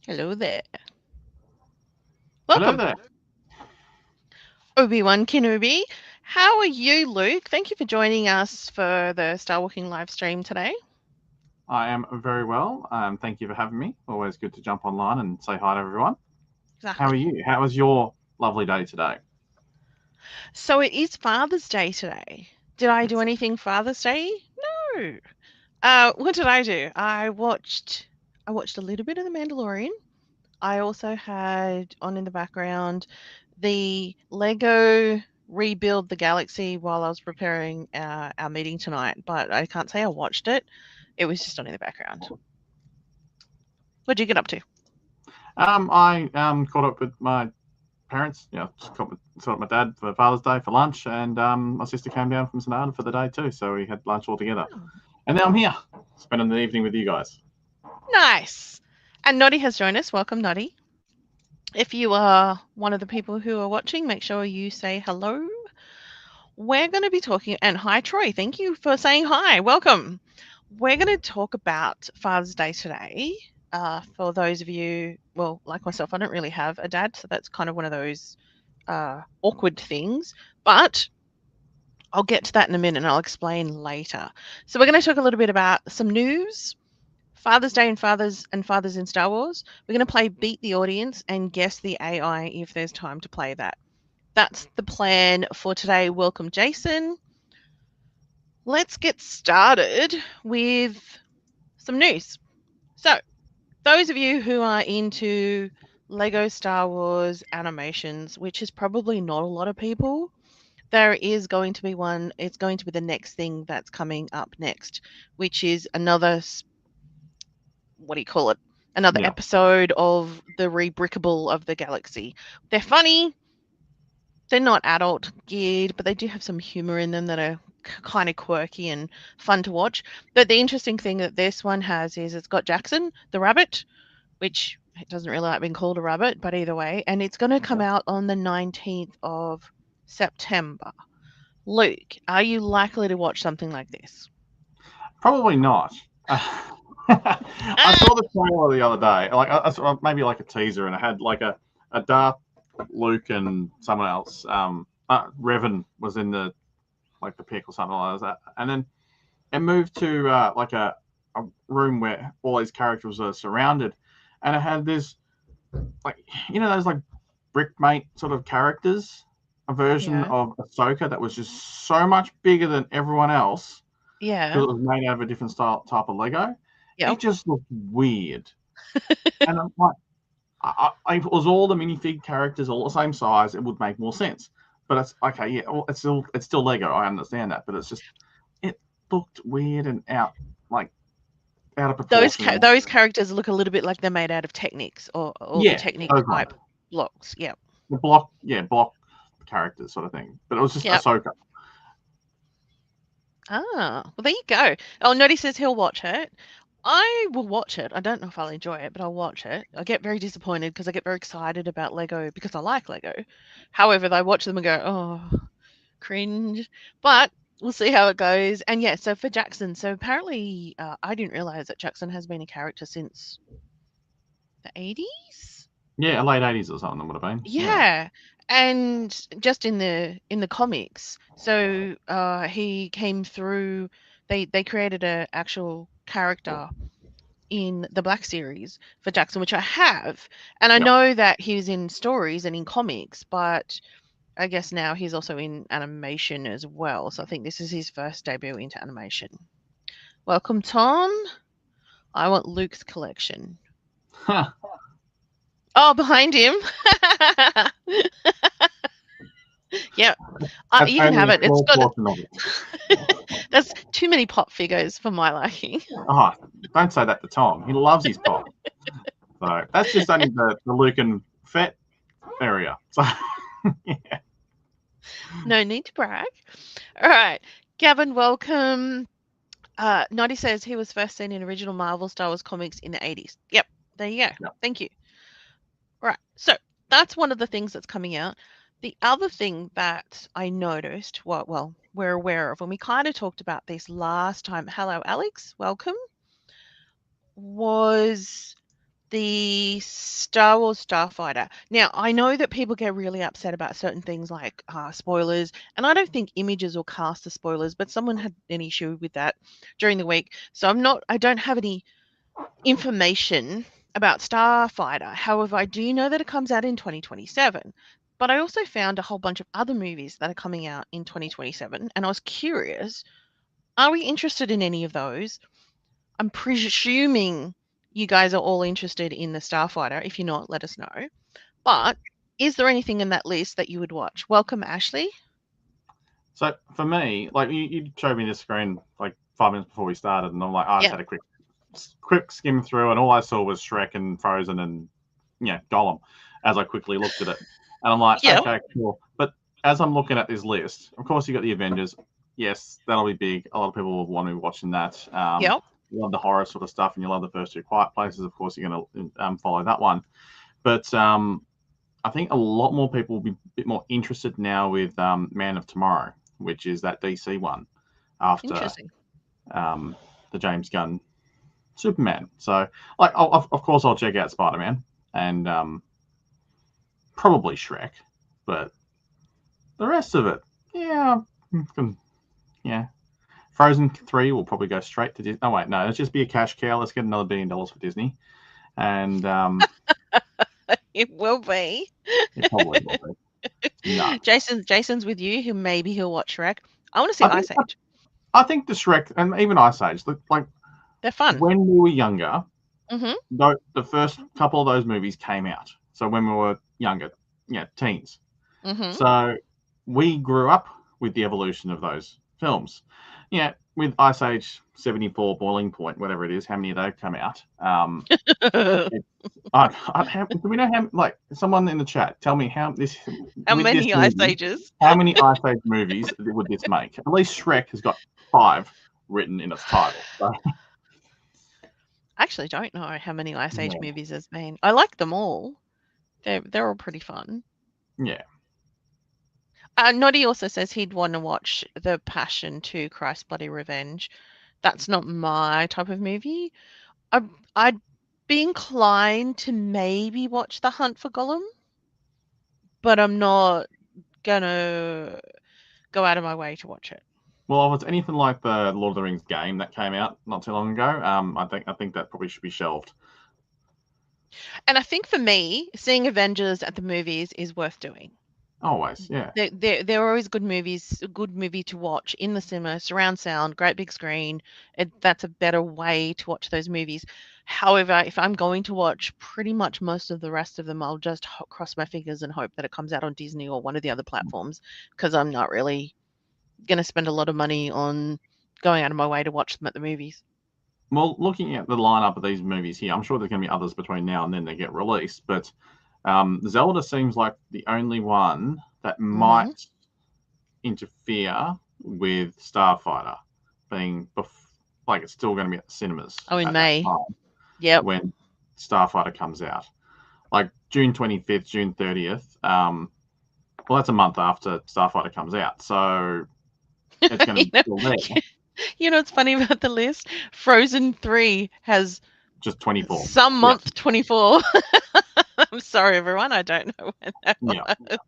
Hello there. Hello Welcome, there. Obi-Wan Kenobi. How are you, Luke? Thank you for joining us for the Star Walking live stream today. I am very well. Thank you for having me. Always good to jump online and say hi to everyone. How Exactly. are you? How was your lovely day today? So it is Father's Day today. Did I do Yes. anything Father's Day? No. What did I do? I watched a little bit of The Mandalorian. I also had on in the background the Lego Rebuild the Galaxy while I was preparing our meeting tonight, but I can't say I watched it. It was just on in the background. What did you get up to? I caught up with my parents. Saw my dad for Father's Day for lunch, and my sister came down from St Arden for the day too. So we had lunch all together. Oh, And now I'm here, spending the evening with you guys. nice. And Noddy has joined us. Welcome, Noddy. If you are one of the people who are watching, make sure you say hello. We're going to be talking, and hi, Troy. Thank you for saying hi. Welcome. We're going to talk about Father's Day today. For those of you, well, like myself, I don't really have a dad, so that's kind of one of those awkward things. But I'll get to that in a minute and I'll explain later. So, we're going to talk a little bit about some news, Father's Day and fathers in Star Wars. We're going to play Beat the Audience and Guess the AI if there's time to play that. That's the plan for today. Welcome, Jason. Let's get started with some news. So, those of you who are into Lego Star Wars animations, which is probably not a lot of people, there is going to be one. It's going to be the next thing that's coming up next, which is another, what do you call it? Another Yeah. episode of the Rebrickable of the Galaxy. They're funny. They're not adult geared, but they do have some humor in them that are kind of quirky and fun to watch. But the interesting thing that this one has is it's got Jackson, the rabbit, which it doesn't really like being called a rabbit, but either way. And it's going to come out on the 19th of September. Luke, are you likely to watch something like this? Probably not. I Ah, saw the trailer the other day, like I saw maybe like a teaser, and it had like a Darth, Luke, and someone else. Revan was in the pick or something like that, and then it moved to like a room where all these characters are surrounded, and it had this like those like brickmate sort of characters, a version yeah, of Ahsoka that was just so much bigger than everyone else yeah, because it was made out of a different style type of Lego. yep. It just looked weird, and I'm like, if it was all the minifig characters all the same size, it would make more sense. But it's okay, yeah, well, it's still Lego. I understand that, but it looked weird and like out of proportion. Those characters look a little bit like they're made out of Technics or Yeah, Technic those ones, type blocks. Yep, block characters sort of thing. But it was just yep. Ahsoka. Ah, well, there you go. Oh, Noddy says he'll watch it. I will watch it. I don't know if I'll enjoy it, but I'll watch it. I get very disappointed because I get very excited about Lego because I like Lego. However, I watch them and go, oh, cringe. But we'll see how it goes. And yeah, so for Jackson, so apparently I didn't realize that Jackson has been a character since the 80s. Yeah, late 80s or something it would have been. Yeah, Yeah, and just in the comics, so he came through. They created a actual character in the Black series for Jackson, which I have, and I yep. know that he's in stories and in comics, but I guess now he's also in animation as well. So I think this is his first debut into animation. Welcome, Tom. I want Luke's collection. Huh. Oh, behind him. Yeah, That's you can only have a it. It's small got portion of it. That's too many pop figures for my liking. Oh, don't say that to Tom. He loves his pop. So that's just only the Luke and Fett area. So yeah. No need to brag. All right. Gavin, welcome. Noddy says he was first seen in original Marvel Star Wars comics in the 80s. Yep. There you go. Yep. Thank you. All right. So that's one of the things that's coming out. The other thing that I noticed, well, we're aware of, and we kind of talked about this last time. Hello, Alex. Welcome. Was The Star Wars Starfighter. Now, I know that people get really upset about certain things like spoilers, and I don't think images or cast are spoilers, but someone had an issue with that during the week. So I don't have any information about Starfighter. However, I do know that it comes out in 2027. But I also found a whole bunch of other movies that are coming out in 2027, and I was curious, are we interested in any of those? I'm presuming you guys are all interested in the Starfighter. If you're not, let us know. But is there anything in that list that you would watch? Welcome, Ashley. So for me, like you showed me the screen like 5 minutes before we started, and I'm like, I just Yeah. had a quick skim through, and all I saw was Shrek and Frozen and Gollum. As I quickly looked at it, and I'm like, Yeah. okay, cool. But as I'm looking at this list, of course you got the Avengers. Yes, that'll be big. A lot of people will want to be watching that. Yep. You love the horror sort of stuff, and you love the first two Quiet Places. Of course, you're going to follow that one. But I think a lot more people will be a bit more interested now with Man of Tomorrow, which is that DC one after Interesting. the James Gunn Superman. So, like, of course, I'll check out Spider Man and probably Shrek, but the rest of it, yeah, yeah. Frozen 3 will probably go straight to Disney. Oh, wait, no, let's just be a cash cow. Let's get another $1 billion for Disney. And It will be. it probably will be. It's nuts. Jason's with you. Maybe he'll watch Shrek. I want to see I think, Ice Age. I think the Shrek and even Ice Age, like They're fun. when we were younger, Mm-hmm. the first couple of those movies came out. So when we were younger, teens. Mm-hmm. So we grew up with the evolution of those films. Yeah, with Ice Age 74, Boiling Point, whatever it is, how many of those come out? Do we know how? Like, someone in the chat, tell me how this How with this many Ice movie, Ages? how many Ice Age movies would this make? At least Shrek has got 5 written in its title. So, I actually don't know how many Ice Age yeah, movies there's been. I like them all. They're all pretty fun. yeah. Noddy also says he'd want to watch The Passion to Christ's Bloody Revenge. That's not my type of movie. I'd be inclined to maybe watch The Hunt for Gollum, but I'm not gonna go out of my way to watch it. Well, if it's anything like the Lord of the Rings game that came out not too long ago, I think that probably should be shelved. And I think for me, seeing Avengers at the movies is worth doing. Always, yeah. They're always good movies, a good movie to watch in the cinema, surround sound, great big screen. That's a better way to watch those movies. However, if I'm going to watch pretty much most of the rest of them, I'll just cross my fingers and hope that it comes out on Disney or one of the other platforms because I'm not really going to spend a lot of money on going out of my way to watch them at the movies. Well, looking at the lineup of these movies here, I'm sure there's going to be others between now and then they get released, but Zelda seems like the only one that Hmm. might interfere with Starfighter being like it's still going to be at the cinemas Oh, in at that May. time Yep. when Starfighter comes out. Like June 25th, June 30th. Well, that's a month after Starfighter comes out, so it's going to you be know, still there. you know what's funny about the list? Frozen 3 has Just 24. some Yeah, month 24. I'm sorry, everyone. I don't know when that yeah. was.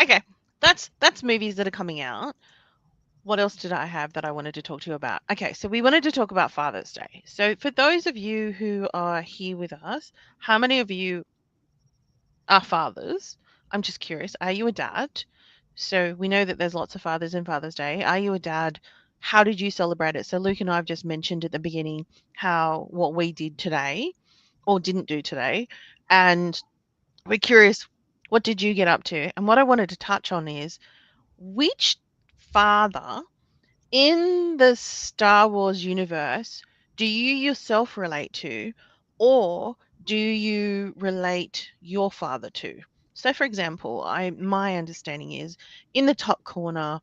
Okay, that's movies that are coming out. What else did I have that I wanted to talk to you about? Okay, so we wanted to talk about Father's Day. So for those of you who are here with us, how many of you are fathers? I'm just curious. Are you a dad? So we know that there's lots of fathers in Father's Day. Are you a dad? How did you celebrate it? So Luke and I have just mentioned at the beginning how what we did today or didn't do today. And we're curious, what did you get up to? And what I wanted to touch on is which father in the Star Wars universe do you yourself relate to, or do you relate your father to? So, for example, my understanding is in the top corner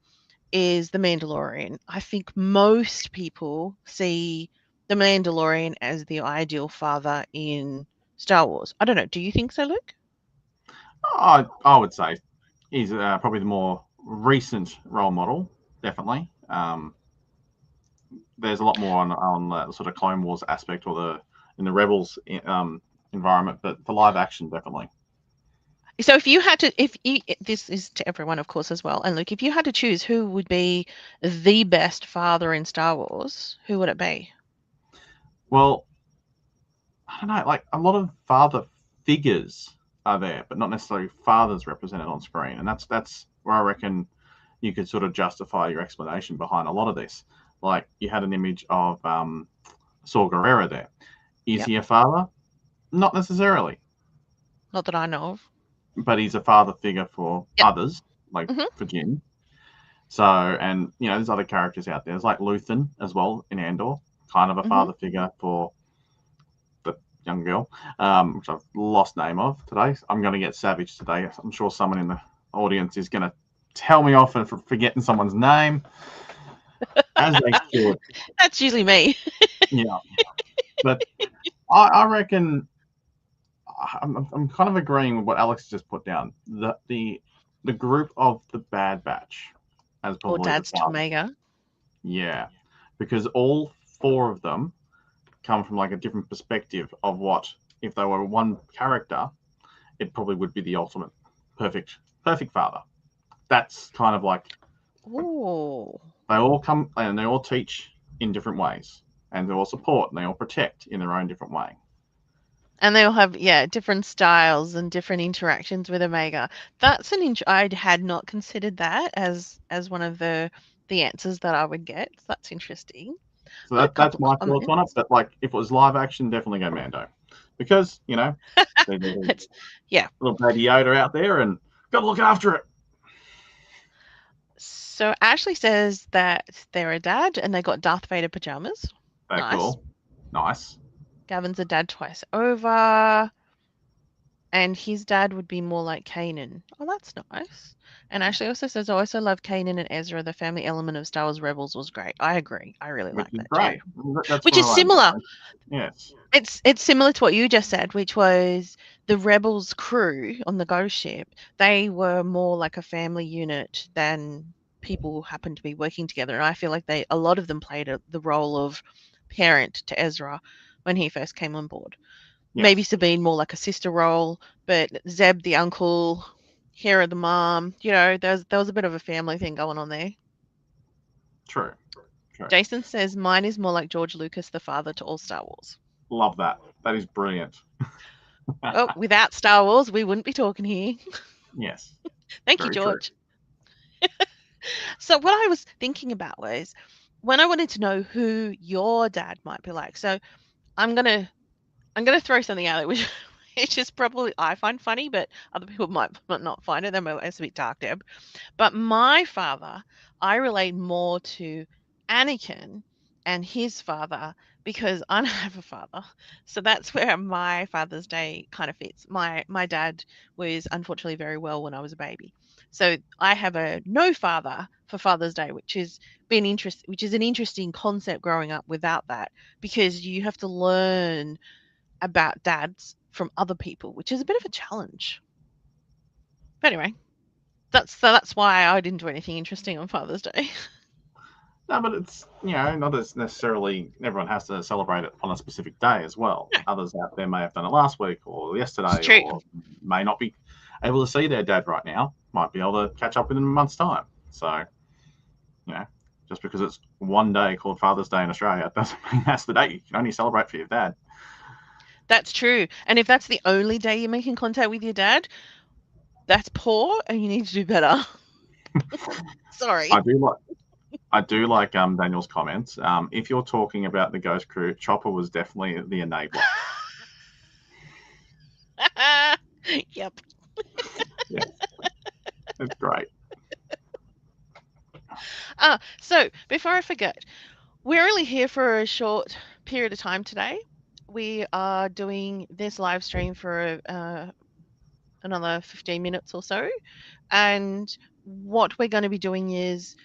is the Mandalorian. I think most people see the Mandalorian as the ideal father in Star Wars. I don't know. Do you think so, Luke? I would say he's probably the more recent role model, definitely. there's a lot more on the sort of Clone Wars aspect or the in the Rebels environment, but the live action definitely. So if you had to, if you, this is to everyone, of course, as well. And look, if you had to choose who would be the best father in Star Wars, who would it be? Well, I don't know, like a lot of father figures are there, but not necessarily fathers represented on screen, and that's where I reckon you could sort of justify your explanation behind a lot of this. Like you had an image of Saw Gerrera there. Is Yep. he a father? Not necessarily, Not that I know of. but he's a father figure for Yep. others, like Hmm. for Jin. So, and there's other characters out there. There's like Luthen as well in Andor, kind of a Hmm. father figure for the young girl, which I've lost name of today. I'm going to get savage today. I'm sure someone in the audience is going to tell me off for forgetting someone's name, as they should. That's usually me. Yeah, but I reckon I'm kind of agreeing with what Alex just put down. The group of the Bad Batch as Or probably the Dad's to father. Omega. Yeah, because all four of them come from like a different perspective of what if they were one character, it probably would be the ultimate perfect father. That's kind of like Oh. they all come and they all teach in different ways, and they all support and they all protect in their own different way. And they'll have, yeah, different styles and different interactions with Omega. That's I had not considered that as one of the answers that I would get. So that's interesting. So Got a that's couple my thoughts on it. comments. But like if it was live action, definitely go Mando, because there's a It's yeah. little baby Yoda out there and got to look after it. So Ashley says that they're a dad and they got Darth Vader pajamas. They're Nice. cool, nice. Gavin's a dad twice over. And his dad would be more like Kanan. Oh, that's nice. And Ashley also says, I also love Kanan and Ezra. The family element of Star Wars Rebels was great. I agree. I really Which like is that great. too. That's Which one is of my similar. yes, It's similar to what you just said, which was the Rebels crew on the ghost ship. They were more like a family unit than people who happened to be working together. And I feel like a lot of them played the role of parent to Ezra when he first came on board. Maybe yes, Sabine more like a sister role, but Zeb the uncle, Hera the mom. There was a bit of a family thing going on there. true, true. Jason says mine is more like George Lucas, the father to all Star Wars. Love that. That is brilliant. Well, without Star Wars, we wouldn't be talking here. Yes, Thank you, very true. George. So what I was thinking about was when I wanted to know who your dad might be like. So I'm gonna I'm gonna throw something out there, which which is probably I find funny, but other people might not find it. They might it's a bit dark, Deb. But my father, I relate more to Anakin and his father because I don't have a father. So that's where my Father's Day kind of fits. My dad was unfortunately very well when I was a baby. So I have a no father for Father's Day, which is an interesting concept growing up without that because you have to learn about dads from other people, which is a bit of a challenge. But anyway, that's why I didn't do anything interesting on Father's Day. No, but it's not as necessarily everyone has to celebrate it on a specific day as well. No, Others out there may have done it last week or it's yesterday, true. or may not be able to see their dad right now. Might be able to catch up with them in a month's time. So you know, just because it's one day called Father's Day in Australia doesn't mean that's the day you can only celebrate for your dad. That's true. And if that's the only day you're making contact with your dad, that's poor and you need to do better. I Sorry. do like I do like Daniel's comments. If you're talking about the Ghost Crew, Chopper was definitely the enabler. Yep. Yeah, it's great. So before I forget, we're only here for a short period of time today. We are doing this live stream for another 15 minutes or so. And what we're going to be doing is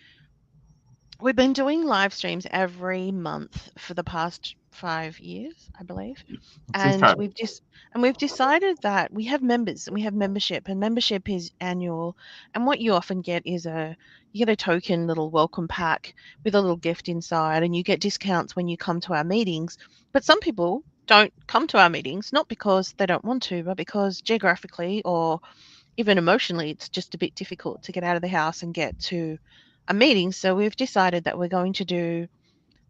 we've been doing live streams every month for the past 5 years, I believe. Since And COVID. we've decided that we have members and we have membership, and membership is annual. And what you often get is you get a token little welcome pack with a little gift inside, and you get discounts when you come to our meetings. But some people don't come to our meetings, not because they don't want to, but because geographically or even emotionally, it's just a bit difficult to get out of the house and get to a meeting. So we've decided that we're going to do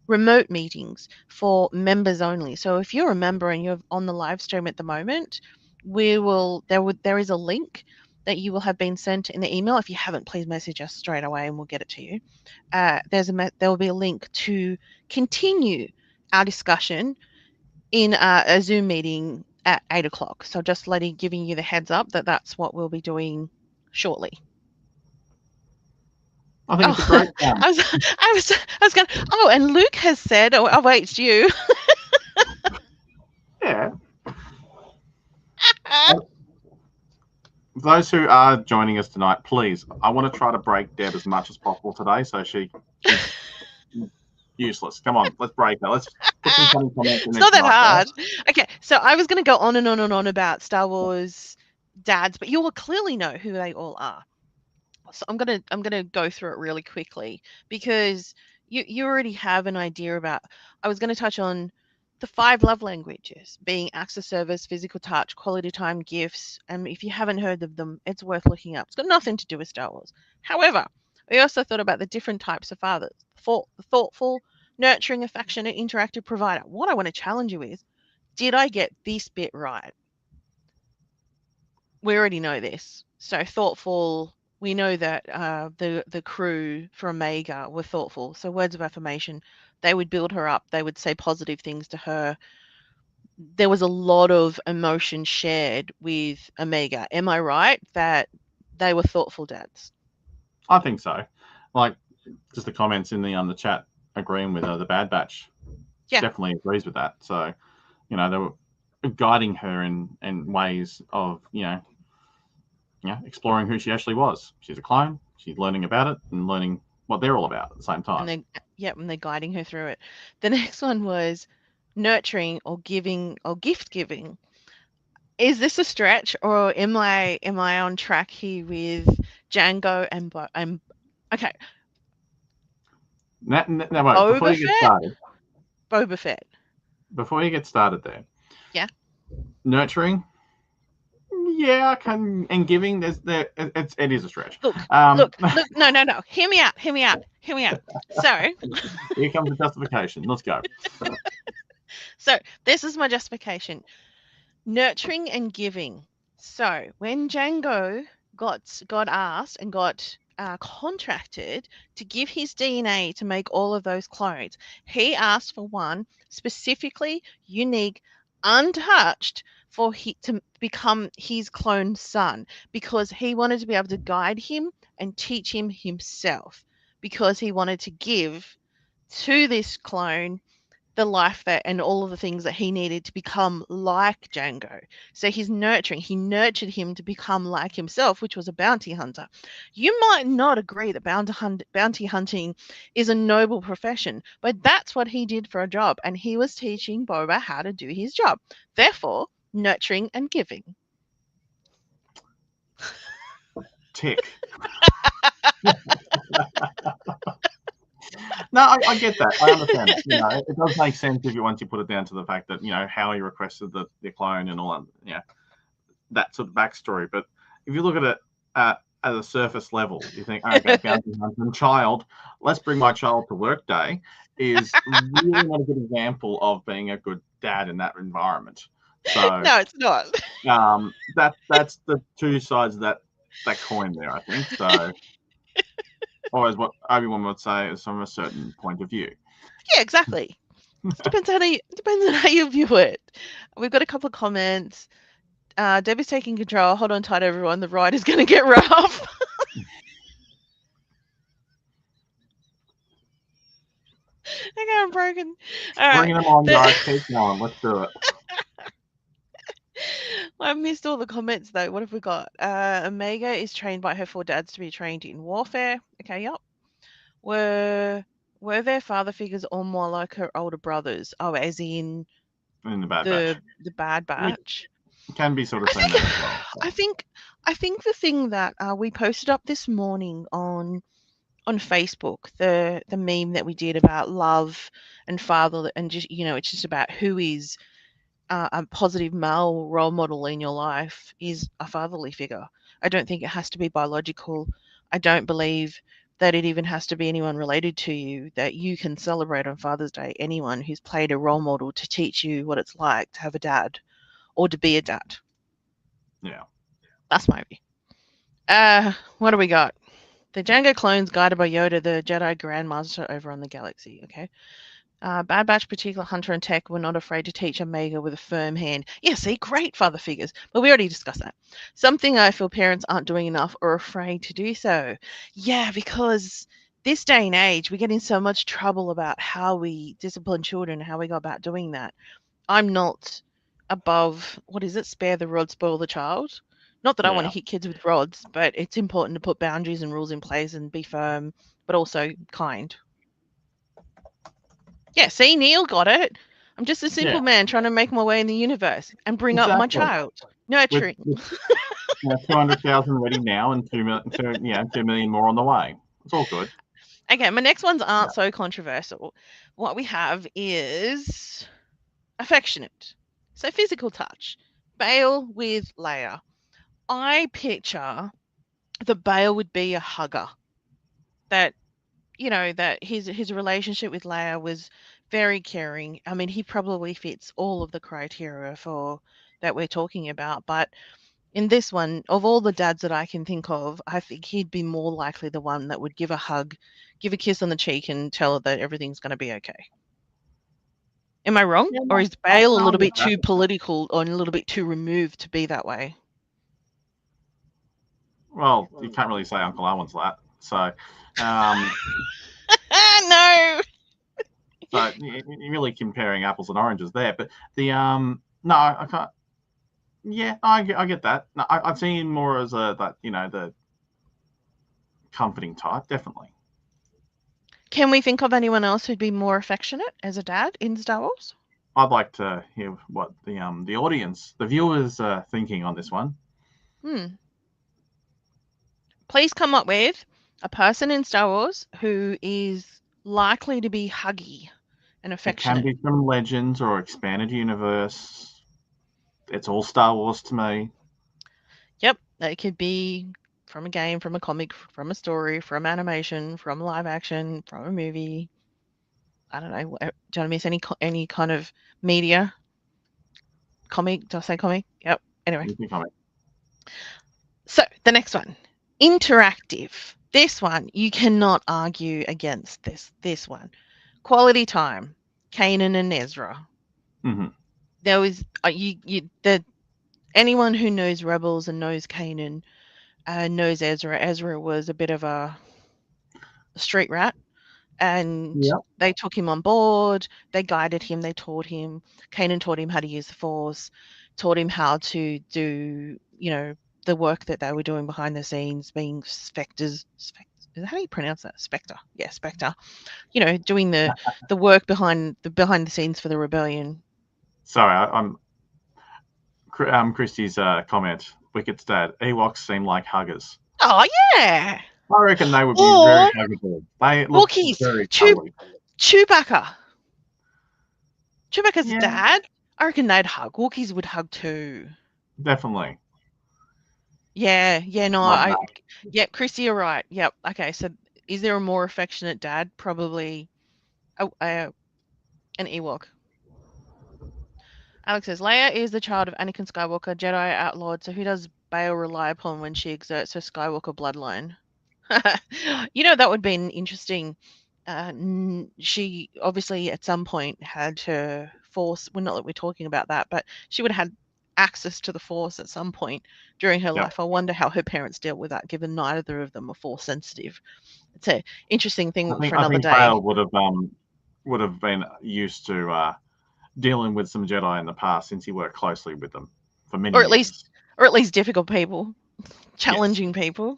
remote meetings for members only. So if you're a member and you're on the live stream at the moment, there is a link that you will have been sent in the email. If you haven't, please message us straight away and we'll get it to you. There will be a link to continue our discussion in a Zoom meeting at 8 o'clock. So just giving you the heads up that that's what we'll be doing shortly. I think it's a Oh, great I was going. Oh, and Luke has said, "Oh, wait, it's you." Yeah. Those who are joining us tonight, please, I want to try to break Deb as much as possible today, so she's useless. Come on, let's break her. Let's put some funny comments in It's there not that tonight, hard. guys. Okay, so I was going to go on and on and on about Star Wars dads, but you will clearly know who they all are. So I'm gonna go through it really quickly because you already have an idea about. I was going to touch on the 5 love languages being acts of service, physical touch, quality time, gifts, and if you haven't heard of them, it's worth looking up. It's got nothing to do with Star Wars. However, I also thought about the different types of fathers: the thoughtful, nurturing, affectionate, interactive provider. What I want to challenge you is, did I get this bit right? We already know this. So thoughtful. We know that the crew for Omega were thoughtful. So words of affirmation, they would build her up. They would say positive things to her. There was a lot of emotion shared with Omega. Am I right that they were thoughtful dads? I think so. Like, just the comments in the chat agreeing with the Bad Batch Yeah. definitely agrees with that. So, they were guiding her in ways of exploring who she actually was. She's a clone. She's learning about it and learning what they're all about at the same time. And they're guiding her through it. The next one was nurturing or giving or gift giving. Is this a stretch, or am I on track here with Django and okay, Now, wait, Boba Fett? Boba Fett. before you get started there, Yeah. nurturing, yeah, I can, and giving, it is a stretch. Look. No. Hear me out. So Here comes the justification. Let's go. this is my justification. Nurturing and giving. So when Django got asked and got contracted to give his DNA to make all of those clones, he asked for one specifically unique, untouched, for he to become his clone son, because he wanted to be able to guide him and teach him himself, because he wanted to give to this clone the life that and all of the things that he needed to become like Django. So he's nurturing. He nurtured him to become like himself, which was a bounty hunter. You might not agree that bounty hunting is a noble profession, but that's what he did for a job, and he was teaching Boba how to do his job. Therefore, nurturing and giving. Tick. No, I get that. I understand that. It does make sense once you put it down to the fact that how he requested the clone and all that. That sort of backstory. But if you look at it at a surface level, you think, okay, bounty hunter and child. Let's bring my child to work day is really not a good example of being a good dad in that environment. So no, it's not. That's the two sides of that coin there, I think. So. Or as what Obi-Wan would say, is from a certain point of view. Yeah, exactly. It depends on how you view it. We've got a couple of comments. Debbie's taking control. Hold on tight, everyone. The ride is going to get rough. Okay, I'm broken. All right. Bringing them on, guys. Keep going. Let's do it. I missed all the comments though. What have we got? Omega is trained by her 4 dads to be trained in warfare. Okay, yep. were their father figures or more like her older brothers? Oh, as in in the Bad Batch. the Bad Which Batch. can be sort of I seen think there as well. So. I think I think the thing that we posted up this morning on Facebook, the meme that we did about love and father, and just it's just about who is a positive male role model in your life is a fatherly figure. I don't think it has to be biological. I don't believe that it even has to be anyone related to you, that you can celebrate on Father's Day anyone who's played a role model to teach you what it's like to have a dad or to be a dad. Yeah. That's my view. What do we got? The Django clones guided by Yoda, the Jedi Grandmaster over on the galaxy. Okay. Bad Batch, particular Hunter and Tech, were not afraid to teach Omega with a firm hand. Yeah, see, great father figures. But we already discussed that. Something I feel parents aren't doing enough or afraid to do so. Yeah, because this day and age, we get in so much trouble about how we discipline children, how we go about doing that. I'm not above, what is it, spare the rod, spoil the child. Not that I want to Yeah. hit kids with rods, but it's important to put boundaries and rules in place and be firm, but also kind. Yeah, see, Neil got it. I'm just a Yeah. simple man trying to make my way in the universe and bring up my Exactly. child. With, Nurturing. with 200,000 ready now and 2 million, 2 million more on the way. It's all good. Okay, my next ones Yeah. aren't so controversial. What we have is affectionate. So physical touch. Bale with Leia. I picture that Bale would be a hugger. That that his relationship with Leia was very caring. I mean, he probably fits all of the criteria for that we're talking about, but in this one, of all the dads that I can think of, I think he'd be more likely the one that would give a hug, give a kiss on the cheek, and tell her that everything's going to be okay. Am I wrong? Yeah, Or no, is Bale a no, I little get bit that. too political or a little bit too removed to be that way? Well, you can't really say Uncle Owen's that. So, um, No. so you're really comparing apples and oranges there. But no, I can't. Yeah, I get that. No, I've seen him more as the comforting type, definitely. Can we think of anyone else who'd be more affectionate as a dad in Star Wars? I'd like to hear what the audience, the viewers, are thinking on this one. Hmm. Please come up with a person in Star Wars who is likely to be huggy and It can affectionate. be from Legends or Expanded Universe. It's all Star Wars to me. Yep, they could be from a game, from a comic, from a story, from animation, from live action, from a movie. I don't know. Do you want to miss any kind of media? Comic? Did I say comic? Yep. Anyway, You think I'm so the next one, interactive. This one you cannot argue against. This one, quality time. Kanan and Ezra. hmm There was the anyone who knows Rebels and knows Kanan knows Ezra. Ezra was a bit of a street rat, and Yep. they took him on board. They guided him. They taught him. Kanan taught him how to use the Force, taught him how to do, the work that they were doing behind the scenes, being specters. How do you pronounce that? Spectre. Yeah, Spectre. Doing the work behind the scenes for the rebellion. Sorry, I'm Christie's comment. Wicked's dad. Ewoks seem like huggers. Oh yeah. I reckon they would be very Or huggable. They look Wookiees. very cuddly. Chewbacca. Chewbacca's Yeah, dad. I reckon they'd hug. Wookiees would hug too. definitely. Yeah, no, Love that. yeah, Chrissy, you're right. Yep. Okay, so is there a more affectionate dad? Probably an Ewok. Alex says Leia is the child of Anakin Skywalker, Jedi outlawed. So who does Bail rely upon when she exerts her Skywalker bloodline? That would be an interesting. She obviously at some point had her Force. Well, not that we're talking about that, but she would have had access to the Force at some point during her Yep. life. I wonder how her parents dealt with that, given neither of them are Force sensitive. It's an interesting I thing think for I another think day, Bale would have been used to dealing with some Jedi in the past since he worked closely with them for many or at least, years. or at least difficult people, Yes. challenging people.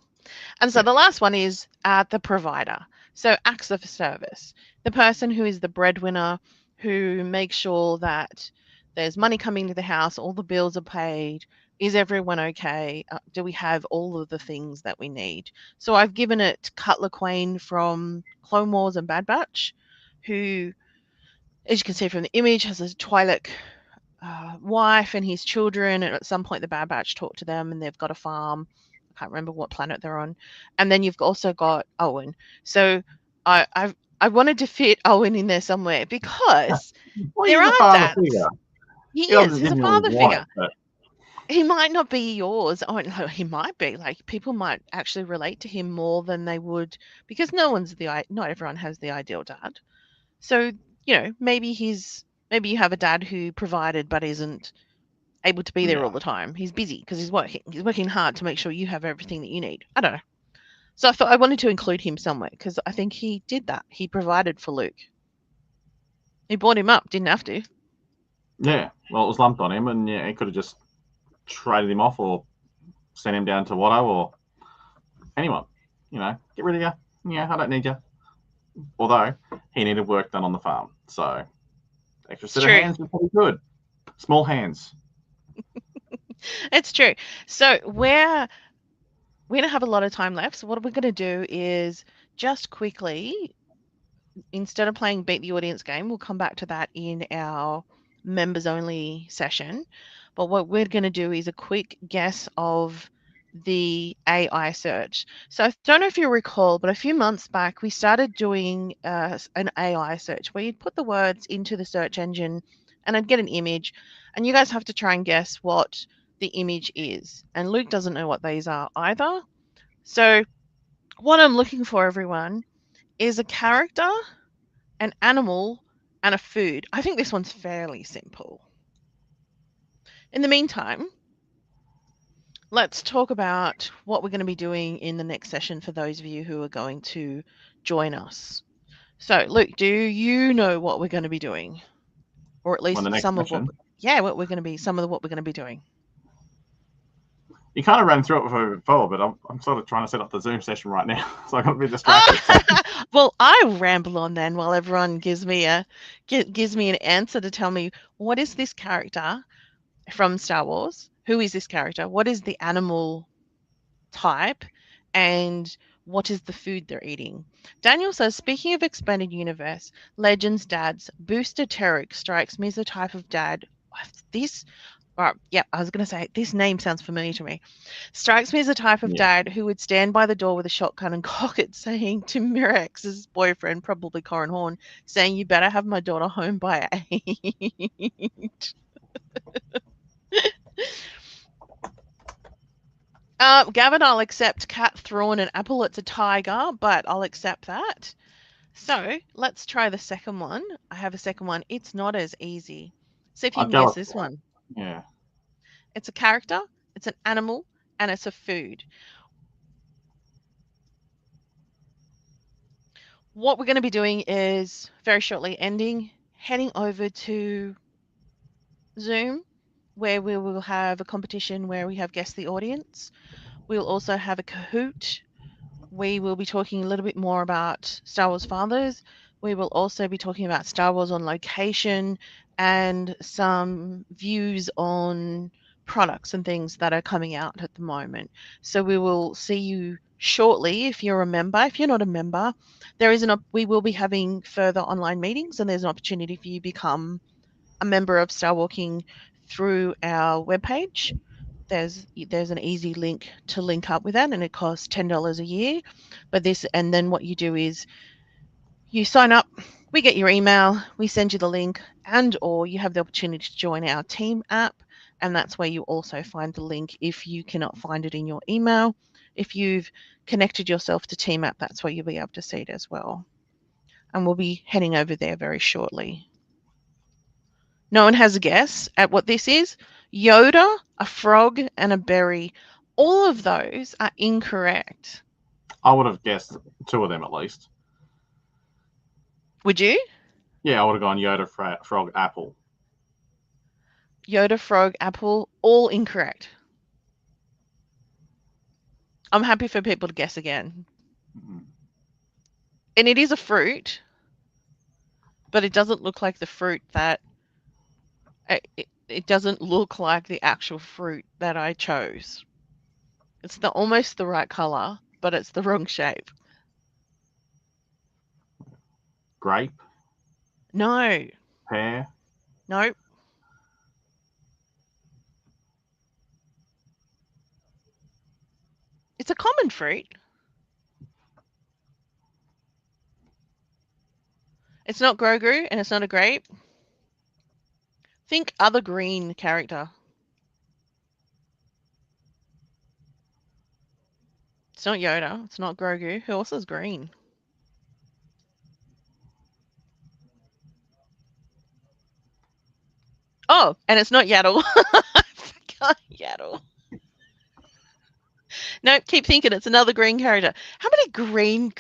And so Yeah. the last one is the provider. So acts of service. The person who is the breadwinner, who makes sure that there's money coming to the house, all the bills are paid. Is everyone okay? Do we have all of the things that we need? So I've given it Cutler Quain from Clone Wars and Bad Batch, who, as you can see from the image, has a Twi'lek wife and his children. And at some point, the Bad Batch talk to them, and they've got a farm. I can't remember what planet they're on. And then you've also got Owen. So I wanted to fit Owen in there somewhere because Well, there he's a are father figure. dads. He He is. obviously He's a didn't really father want figure. it, but He might not be yours. Oh, no, he might be. Like people might actually relate to him more than they would because not everyone has the ideal dad. So maybe you have a dad who provided but isn't able to be there yeah, all the time. He's busy because he's working. He's working hard to make sure you have everything that you need. I don't know. So I thought I wanted to include him somewhere because I think he did that. He provided for Luke. He brought him up, didn't have to. yeah. Well, it was lumped on him, and yeah, he could have just traded him off or sent him down to Watto or anyone. Get rid of you. Yeah, I don't need you. Although he needed work done on the farm, so extra It's set of true. hands was pretty good. Small hands. It's true. So we don't have a lot of time left. So what we're going to do is just quickly, instead of playing beat the audience game, we'll come back to that in our members only session. But what we're going to do is a quick guess of the AI search. So I don't know if you recall, but a few months back we started doing an AI search where you'd put the words into the search engine and I'd get an image, and you guys have to try and guess what the image is. And Luke doesn't know what these are either. So what I'm looking for, everyone, is a character, an animal, and a food. I think this one's fairly simple. In the meantime, let's talk about what we're going to be doing in the next session for those of you who are going to join us. So, Luke, do you know what we're going to be doing? Or at When the least next some of session, what we're going to be, some of what we're going to be doing. you kind of ran through it before, but I'm sort of trying to set up the Zoom session right now, so I got a bit distracted. So. Well, I ramble on then while everyone gives me an answer to tell me what is this character from Star Wars? Who is this character? What is the animal type? And what is the food they're eating? Daniel says, speaking of expanded universe, Legends dads, Booster Terric strikes me as the type of dad. This, yeah, I was going to say, this name sounds familiar to me. Strikes me as the type of Yeah. dad who would stand by the door with a shotgun and cock it, saying to Mirex's boyfriend, probably Corin Horn, saying, "You better have my daughter home by 8." Gavin, I'll accept cat, thrawn, and apple. It's a tiger, but I'll accept that. So let's try the second one. I have a second one. It's not as easy. See if you I'd can go guess with this one. yeah. It's a character, it's an animal, and it's a food. What we're going to be doing is very shortly heading over to Zoom, where we will have a competition where we have guessed the audience. We'll also have a Kahoot. We will be talking a little bit more about Star Wars Fathers. We will also be talking about Star Wars on location and some views on products and things that are coming out at the moment. So we will see you shortly if you're a member. If you're not a member, we will be having further online meetings, and there's an opportunity for you to become a member of Star Walking through our webpage. There's an easy link to link up with that, and it costs $10 a year. And then what you do is you sign up, we get your email, we send you the link, and or you have the opportunity to join our team app, and that's where you also find the link if you cannot find it in your email. If you've connected yourself to team app, that's where you'll be able to see it as well. And we'll be heading over there very shortly. No one has a guess at what this is. Yoda, a frog, and a berry. All of those are incorrect. I would have guessed two of them at least. Would you? Yeah, I would have gone Yoda, frog, apple. Yoda, frog, apple, all incorrect. I'm happy for people to guess again. Mm. And it is a fruit, but it doesn't look like the fruit that it doesn't look like the actual fruit that I chose. It's almost the right color, but it's the wrong shape. Grape, No, pear, no, it's a common fruit. It's not Grogu and it's not a grape. Think other green character. It's not Yoda. It's not Grogu. Who else is green? Oh, and it's not Yaddle. I forgot Yaddle. No, keep thinking. It's another green character. How many green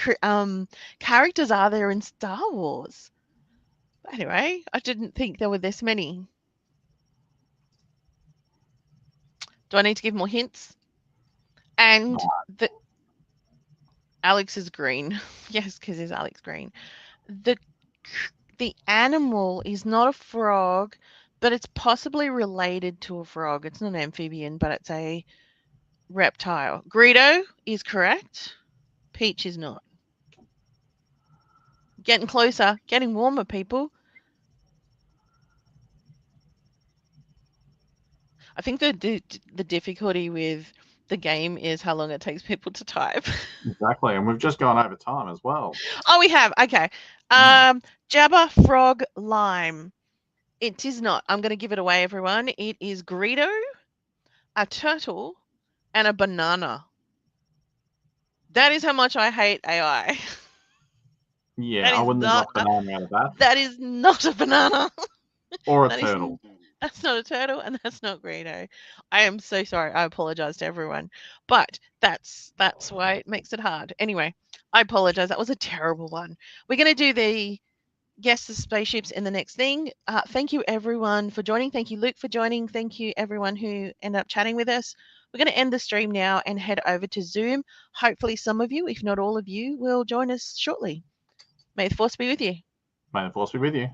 characters are there in Star Wars? Anyway, I didn't think there were this many. Do I need to give more hints? And the Alex is green. Yes, because he's Alex Green. The the animal is not a frog, but it's possibly related to a frog. It's not an amphibian, but it's a reptile. Greedo is correct. Peach is not. Getting closer, getting warmer, people. I think the difficulty with the game is how long it takes people to type. exactly. And we've just gone over time as well. Oh, we have. Okay. Mm. Jabba, frog, lime. It is not. I'm going to give it away, everyone. It is Greedo, a turtle, and a banana. That is how much I hate AI. Yeah, That I is wouldn't have not got banana out of that. that is not a banana. Or a That is turtle. that's not a turtle and that's not Greedo. I am so sorry. I apologize to everyone. But that's why it makes it hard. Anyway, I apologize. That was a terrible one. We're going to do the guess the spaceships in the next thing. Thank you everyone for joining. Thank you Luke for joining. Thank you everyone who ended up chatting with us. We're going to end the stream now and head over to Zoom. Hopefully some of you, if not all of you, will join us shortly. May the force be with you. May the force be with you.